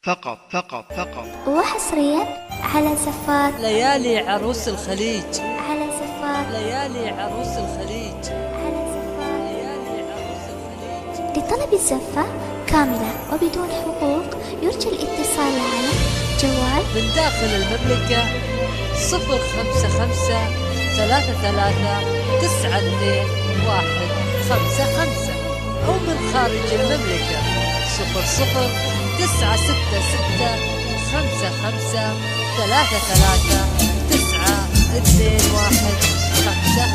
فقط. وحصريا على زفات ليالي عروس الخليج. على زفات ليالي عروس الخليج. على زفات. ليالي عروس الخليج. لطلب الزفة كاملة وبدون حقوق يرجى الاتصال على جوال من داخل المملكة 054 93 92 155 أو من خارج المملكة 00 966 55 33 921 55.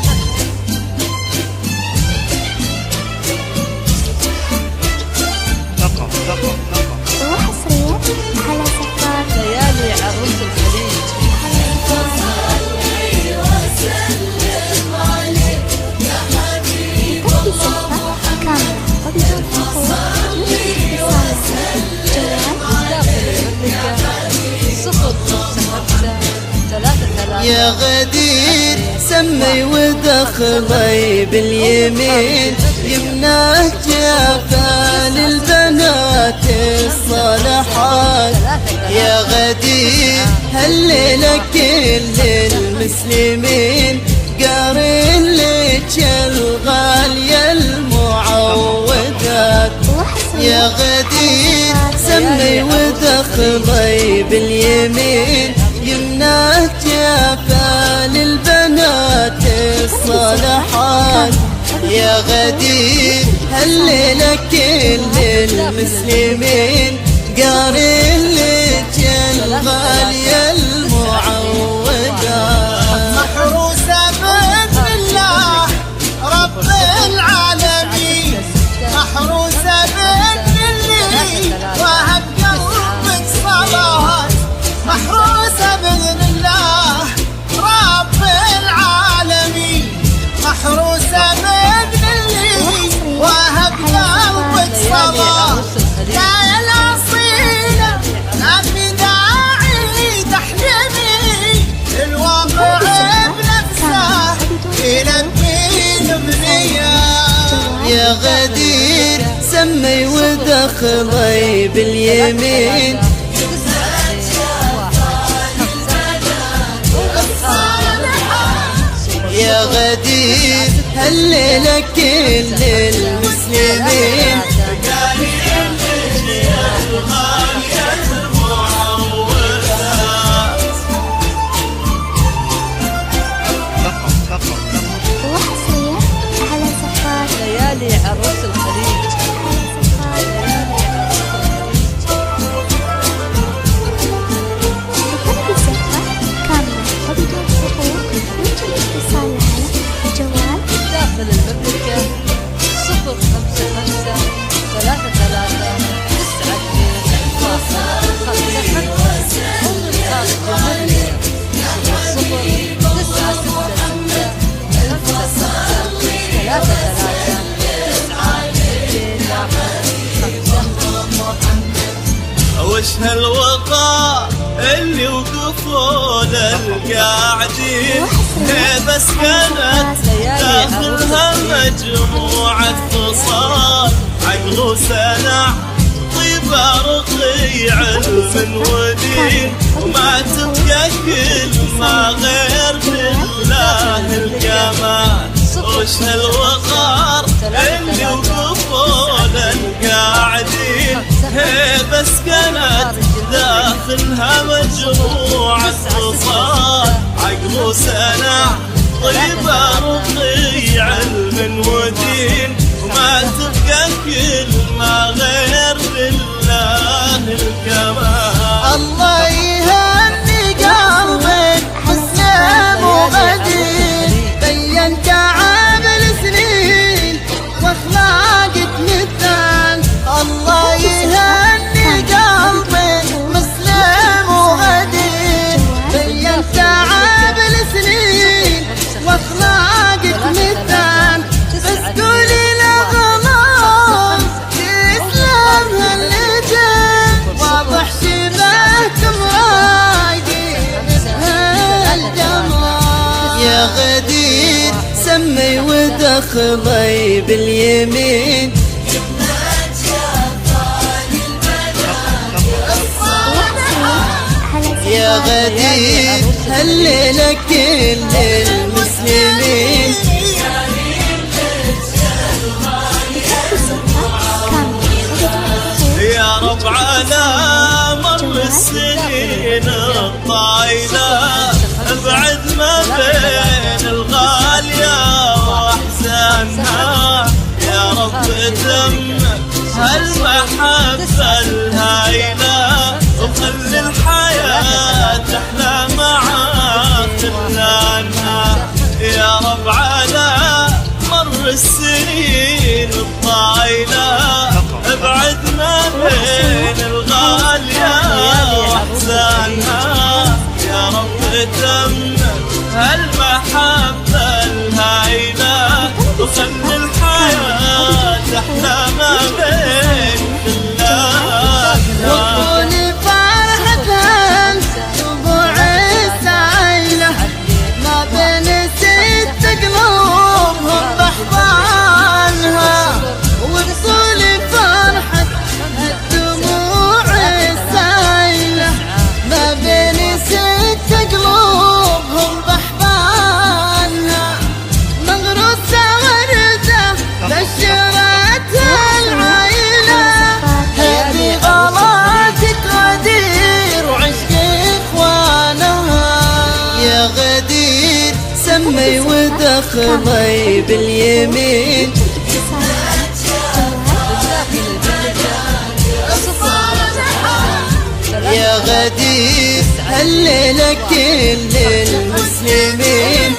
فقط. وحصريا على زفات ليالي عروس الخليج. على زفات. لطلب الزفة كاملة وبدون حقوق يرجى الاتصال على جوال داخل المملكة 055 يا غدير سمي ودخلي باليمين يمناه جافا للبنات الصالحات. يا غدير هالليلة كل المسلمين قارين لك الغالية المعودات. يا غدير سمي ودخلي باليمين يمناه جافا للبنات الصالحات. يا غدير هالليلة كل المسلمين قارين لك الغالية المعودات. محروسة بإذن الله رب العالمين، محروسة بإذن الله وهب قلبك صلاة. محروسة بإذن الله رب العالمين، محروسة بإذن الله وهب قلبك صلاة. يا الأصيلة ما في داعي تحلمي، الواقع بنفسه يلبي الأمنية. يا غدير سمي ودخلي باليمين يا غدير هالليلة كل المسلمين وحصريا على زفات ليالي عروس الخليج. لطلب الزفة كاملة وبدون حقوق يرجى الاتصال على جوال داخل المملكة 055 33 92 155 أو من خارج المملكة 00 وش هالوقار اللي وقفوا للقاعدين، بس كانت داخلها مجموعة فصال. عقل وسنع طيبة رقي علم ودين، وما تبقى كلمة غير بالله الكمال. وش هالوقار اللي وقفوا للقاعدين، بس كانت داخلها مجموعة فصال. عقل وسنع طيبة رقي علم ودين، وما تبقى كلمة غير بالله الكمال. الله يهني قلبك مسلم وغدير، بينت عامل سنين واخلاقك مثال. الله يهني قلبك مسلم وغدير، بينت عامل سنين واخلاقك مثال. بس قولي لغلط تسلم هاللجن، واضح شبهكم رايقين بهالجمال. يا غدير سمي ودخلي باليمين الصالحات يا غدير هالليلة كل المسلمين يا رب على مر السنين الطايلة ابعد ما بين الغالية واحزانها يا رب تم هالمحبة الهايلة وخلي الحياة تحلى مع خلانها يا رب على مر السنين الطايلة ابعد ما بين الغالية واحزانها يا رب تم هالمحبة الهايلة وخلي الحياة تحلى ما بين خلانها وطول فرحتهم ربوع السعيلة ما بين ست قلوبهم بحضانها وبطول فرحة الدموع السعيلة ما بين ست قلوبهم بحضانها مغروسة وردة بشرتها العيلة هذه غلاتك غدير وعشق اخوانها يا غدير سمي ودخلي باليمين يا غدير هالليلة كل المسلمين